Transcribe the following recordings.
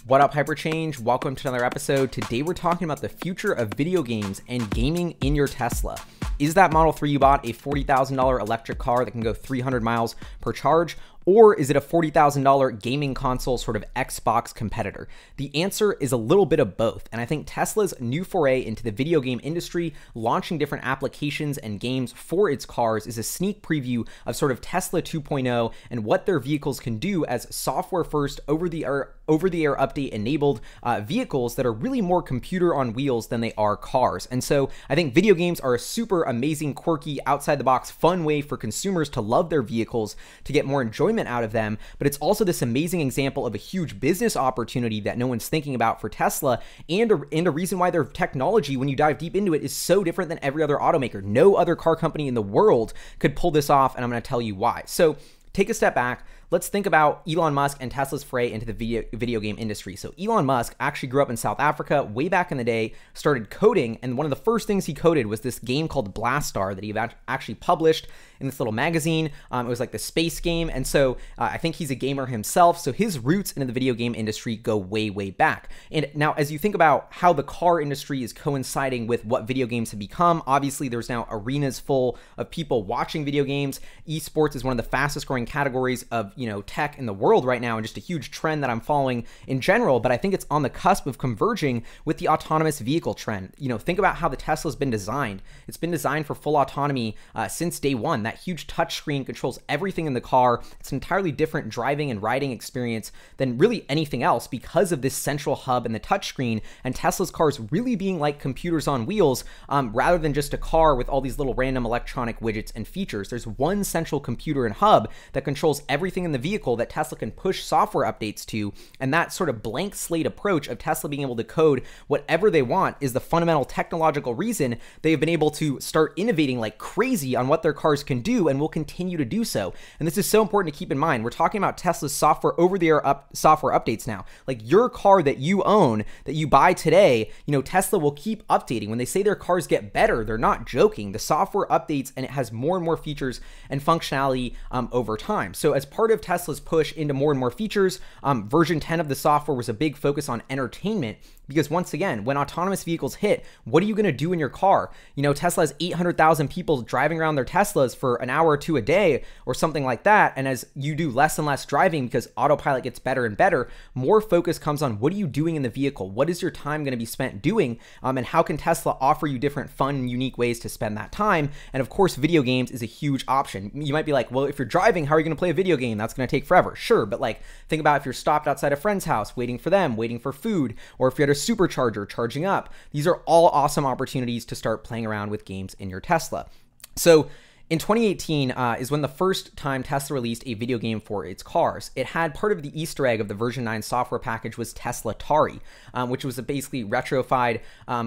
What up, Hyperchange? Welcome to another episode. Today we're talking about the future of video games and gaming in your Tesla. Is that Model 3 you bought a $40,000 electric car that can go 300 miles per charge? Or is it a $40,000 gaming console sort of Xbox competitor? The answer is a little bit of both, and I think Tesla's new foray into the video game industry, launching different applications and games for its cars, is a sneak preview of sort of Tesla 2.0 and what their vehicles can do as software-first, over-the-air update enabled vehicles that are really more computer on wheels than they are cars. And so I think video games are a super amazing, quirky, outside the box, fun way for consumers to love their vehicles, to get more enjoyment out of them. But it's also this amazing example of a huge business opportunity that no one's thinking about for Tesla, and a reason why their technology, when you dive deep into it, is so different than every other automaker. No other car company in the world could pull this off, and I'm going to tell you why. So take a step back. Let's think about Elon Musk and Tesla's foray into the video game industry. So Elon Musk actually grew up in South Africa way back in the day, started coding, and one of the first things he coded was this game called Blastar that he actually published in this little magazine. It was like the space game, and so I think he's a gamer himself, so his roots into the video game industry go way, way back. And now, as you think about how the car industry is coinciding with what video games have become, obviously there's now arenas full of people watching video games. Esports is one of the fastest growing categories of tech in the world right now, and just a huge trend that I'm following in general, but I think it's on the cusp of converging with the autonomous vehicle trend. Think about how the Tesla's been designed. It's been designed for full autonomy since day one. That huge touchscreen controls everything in the car. It's an entirely different driving and riding experience than really anything else because of this central hub and the touchscreen, and Tesla's cars really being like computers on wheels rather than just a car with all these little random electronic widgets and features. There's one central computer and hub that controls everything in the vehicle that Tesla can push software updates to, and that sort of blank slate approach of Tesla being able to code whatever they want is the fundamental technological reason they've been able to start innovating like crazy on what their cars can do, and will continue to do so. And this is so important to keep in mind. We're talking about Tesla's software over-the-air software updates now. Like your car that you own, that you buy today, Tesla will keep updating. When they say their cars get better, they're not joking. The software updates, and it has more and more features and functionality over time. So as part of Tesla's push into more and more features, version 10 of the software was a big focus on entertainment, because once again, when autonomous vehicles hit, what are you going to do in your car? Tesla has 800,000 people driving around their Teslas for an hour or two a day or something like that. And as you do less and less driving because autopilot gets better and better, more focus comes on what are you doing in the vehicle? What is your time going to be spent doing? And how can Tesla offer you different fun, unique ways to spend that time? And of course, video games is a huge option. You might be like, well, if you're driving, how are you going to play a video game? That's going to take forever. Sure, but like think about if you're stopped outside a friend's house, waiting for them, waiting for food, or if you're at a supercharger charging up. These are all awesome opportunities to start playing around with games in your Tesla. So in 2018 is when the first time Tesla released a video game for its cars. It had part of the Easter egg of the version 9 software package was Tesla Atari, which was a basically retrofied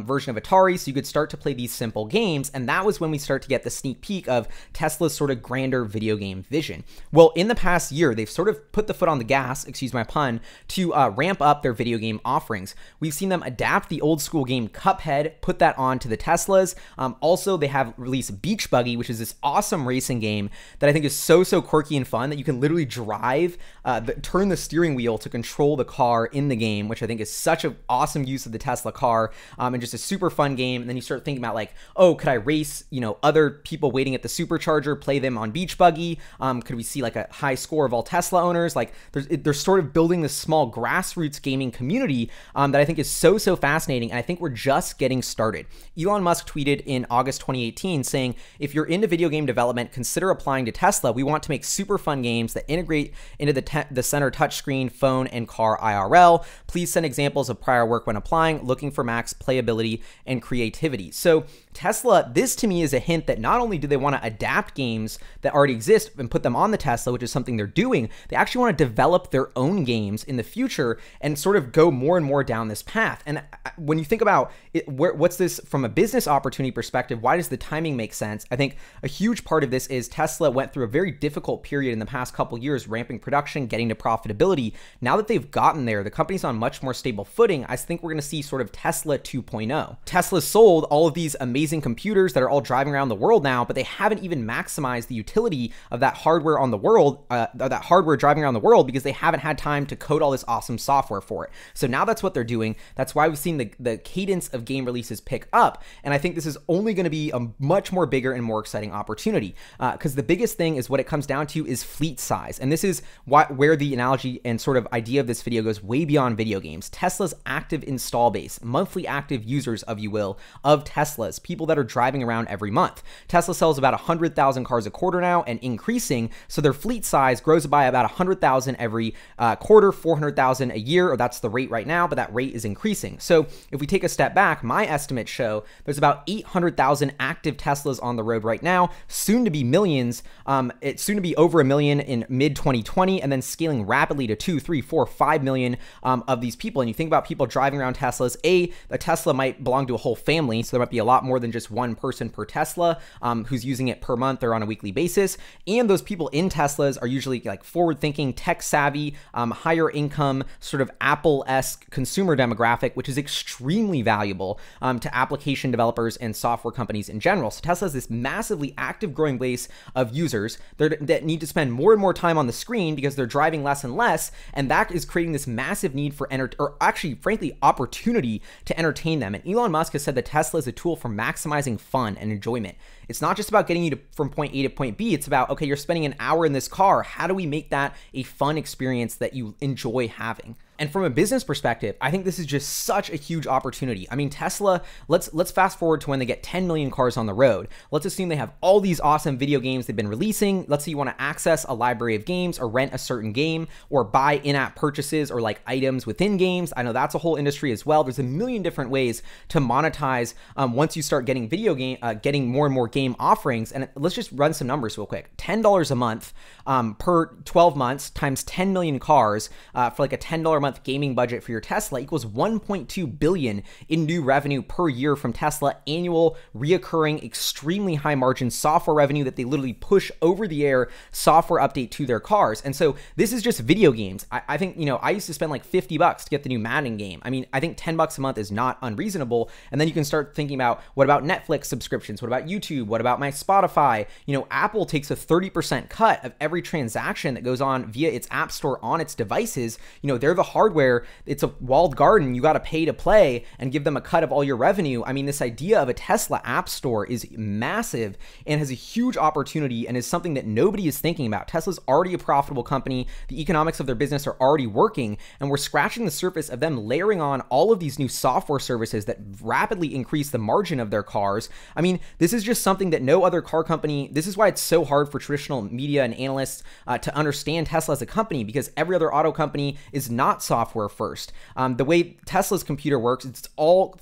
version of Atari, so you could start to play these simple games, and that was when we start to get the sneak peek of Tesla's sort of grander video game vision. Well, in the past year, they've sort of put the foot on the gas, excuse my pun, to ramp up their video game offerings. We've seen them adapt the old school game Cuphead, put that onto the Teslas. Also, they have released Beach Buggy, which is this awesome racing game that I think is so quirky and fun that you can literally drive, turn the steering wheel to control the car in the game, which I think is such an awesome use of the Tesla car, and just a super fun game. And then you start thinking about like, oh, could I race, other people waiting at the supercharger, play them on Beach Buggy? Could we see like a high score of all Tesla owners? Like they're sort of building this small grassroots gaming community that I think is so fascinating. And I think we're just getting started. Elon Musk tweeted in August 2018 saying, if you're into video game development, consider applying to Tesla. We want to make super fun games that integrate into the center touchscreen, phone, and car IRL. Please send examples of prior work when applying, looking for max playability and creativity. So Tesla, this to me is a hint that not only do they want to adapt games that already exist and put them on the Tesla, which is something they're doing, they actually want to develop their own games in the future and sort of go more and more down this path. And when you think about it, what's this from a business opportunity perspective, why does the timing make sense? I think a huge part of this is Tesla went through a very difficult period in the past couple years, ramping production, getting to profitability. Now that they've gotten there, the company's on much more stable footing. I think we're going to see sort of Tesla 2.0. Tesla sold all of these amazing amazing computers that are all driving around the world now, but they haven't even maximized the utility of that hardware on the world, that hardware driving around the world, because they haven't had time to code all this awesome software for it. So now that's what they're doing. That's why we've seen the cadence of game releases pick up. And I think this is only going to be a much more bigger and more exciting opportunity, because the biggest thing is what it comes down to is fleet size. And this is where the analogy and sort of idea of this video goes way beyond video games. Tesla's active install base, monthly active users, if you will, of Teslas, people that are driving around every month. Tesla sells about 100,000 cars a quarter now and increasing. So their fleet size grows by about 100,000 every quarter, 400,000 a year, or that's the rate right now, but that rate is increasing. So if we take a step back, my estimates show there's about 800,000 active Teslas on the road right now, soon to be millions. It's soon to be over 1 million in mid 2020, and then scaling rapidly to 2, 3, 4, 5 million of these people. And you think about people driving around Teslas, a Tesla might belong to a whole family, so there might be a lot more than just one person per Tesla who's using it per month or on a weekly basis. And those people in Teslas are usually like forward-thinking, tech-savvy, higher income, sort of Apple-esque consumer demographic, which is extremely valuable to application developers and software companies in general. So Tesla has this massively active growing base of users that need to spend more and more time on the screen because they're driving less and less, and that is creating this massive need for frankly opportunity to entertain them. And Elon Musk has said that Tesla is a tool for maximizing fun and enjoyment. It's not just about getting you from point A to point B. It's about, okay, you're spending an hour in this car. How do we make that a fun experience that you enjoy having? And from a business perspective, I think this is just such a huge opportunity. I mean, Tesla, let's fast forward to when they get 10 million cars on the road. Let's assume they have all these awesome video games they've been releasing. Let's say you want to access a library of games or rent a certain game or buy in-app purchases or like items within games. I know that's a whole industry as well. There's a million different ways to monetize once you start getting getting more and more game offerings. And let's just run some numbers real quick. $10 a month per 12 months times 10 million cars for like a $10 a month gaming budget for your Tesla equals 1.2 billion in new revenue per year from Tesla, annual reoccurring extremely high margin software revenue that they literally push over the air software update to their cars. And so this is just video games. I think, you know, I used to spend like $50 to get the new Madden game. I mean, I think $10 a month is not unreasonable. And then you can start thinking about, what about Netflix subscriptions? What about YouTube? What about my Spotify? You know, Apple takes a 30% cut of every transaction that goes on via its app store on its devices. You know, they're the hardware. It's a walled garden. You got to pay to play and give them a cut of all your revenue. I mean, this idea of a Tesla app store is massive and has a huge opportunity and is something that nobody is thinking about. Tesla's already a profitable company. The economics of their business are already working, and we're scratching the surface of them layering on all of these new software services that rapidly increase the margin of their cars. I mean, this is just something that no other car company, this is why it's so hard for traditional media and analysts to understand Tesla as a company, because every other auto company is not software first. The way Tesla's computer works, it's all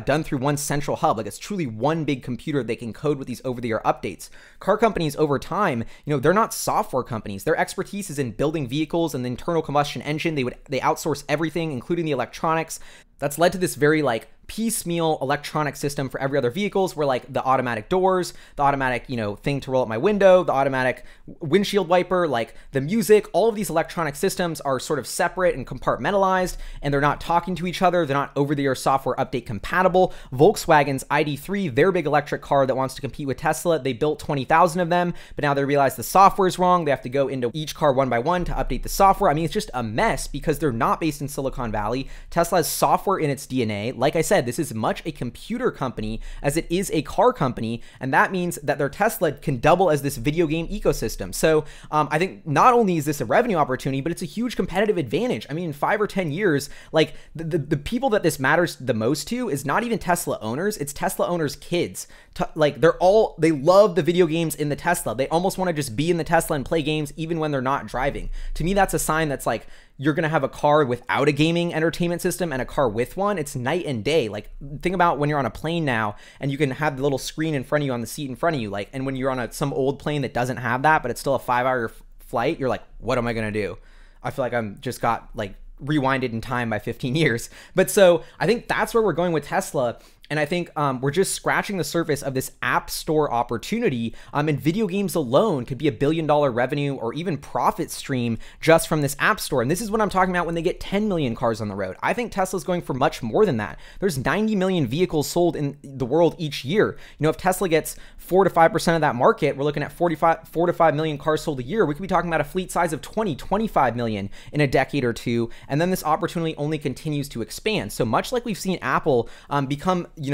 done through one central hub. Like, it's truly one big computer they can code with these over-the-air updates. Car companies over time, you know, they're not software companies. Their expertise is in building vehicles and the internal combustion engine. They outsource everything, including the electronics. That's led to this very like piecemeal electronic system for every other vehicles, where like the automatic doors, the automatic, you know, thing to roll up my window, the automatic windshield wiper, like the music, all of these electronic systems are sort of separate and compartmentalized, and they're not talking to each other. They're not over-the-air software update compatible. Volkswagen's ID.3, their big electric car that wants to compete with Tesla, they built 20,000 of them, but now they realize the software is wrong. They have to go into each car one by one to update the software. I mean, it's just a mess because they're not based in Silicon Valley. Tesla has software in its DNA. Like I said, this is much a computer company as it is a car company, and that means that their Tesla can double as this video game ecosystem. So I think not only is this a revenue opportunity, but it's a huge competitive advantage. I mean, in 5 or 10 years, like the people that this matters the most to is not even Tesla owners, it's Tesla owners' kids. Like they love the video games in the Tesla. They almost want to just be in the Tesla and play games even when they're not driving. To me, that's a sign that's like, you're going to have a car without a gaming entertainment system and a car with one. It's night and day. Like, think about when you're on a plane now and you can have the little screen in front of you on the seat in front of you. Like, and when you're on some old plane that doesn't have that, but it's still a 5-hour flight, you're like, what am I going to do? I feel like I'm just got like rewinded in time by 15 years. But so I think that's where we're going with Tesla. And I think we're just scratching the surface of this app store opportunity. And video games alone could be $1 billion revenue or even profit stream just from this app store. And this is what I'm talking about when they get 10 million cars on the road. I think Tesla's going for much more than that. There's 90 million vehicles sold in the world each year. You know, if Tesla gets 4 to 5% of that market, we're looking at 4 to 5 million cars sold a year. We could be talking about a fleet size of 20, 25 million in a decade or two. And then this opportunity only continues to expand. So much like we've seen Apple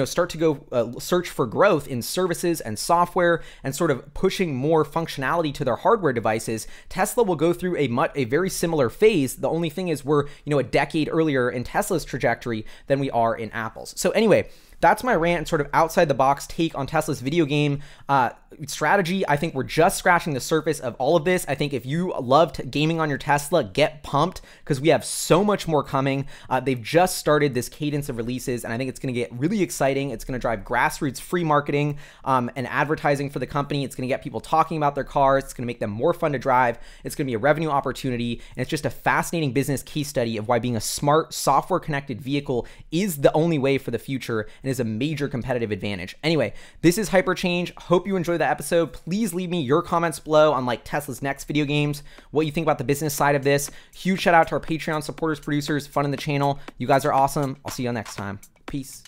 start to go search for growth in services and software and sort of pushing more functionality to their hardware devices, Tesla will go through a very similar phase. The only thing is we're, a decade earlier in Tesla's trajectory than we are in Apple's. So anyway, that's my rant and sort of outside the box take on Tesla's video game strategy. I think we're just scratching the surface of all of this. I think if you loved gaming on your Tesla, get pumped because we have so much more coming. They've just started this cadence of releases, and I think it's going to get really exciting. It's going to drive grassroots free marketing and advertising for the company. It's going to get people talking about their cars. It's going to make them more fun to drive. It's going to be a revenue opportunity, and it's just a fascinating business case study of why being a smart, software-connected vehicle is the only way for the future and is a major competitive advantage. Anyway, this is Hyperchange. Hope you enjoyed the episode. Please leave me your comments below on Tesla's next video games, what you think about the business side of this. Huge shout out to our Patreon supporters, producers, fun in the channel. You guys are awesome. I'll see you next time. Peace.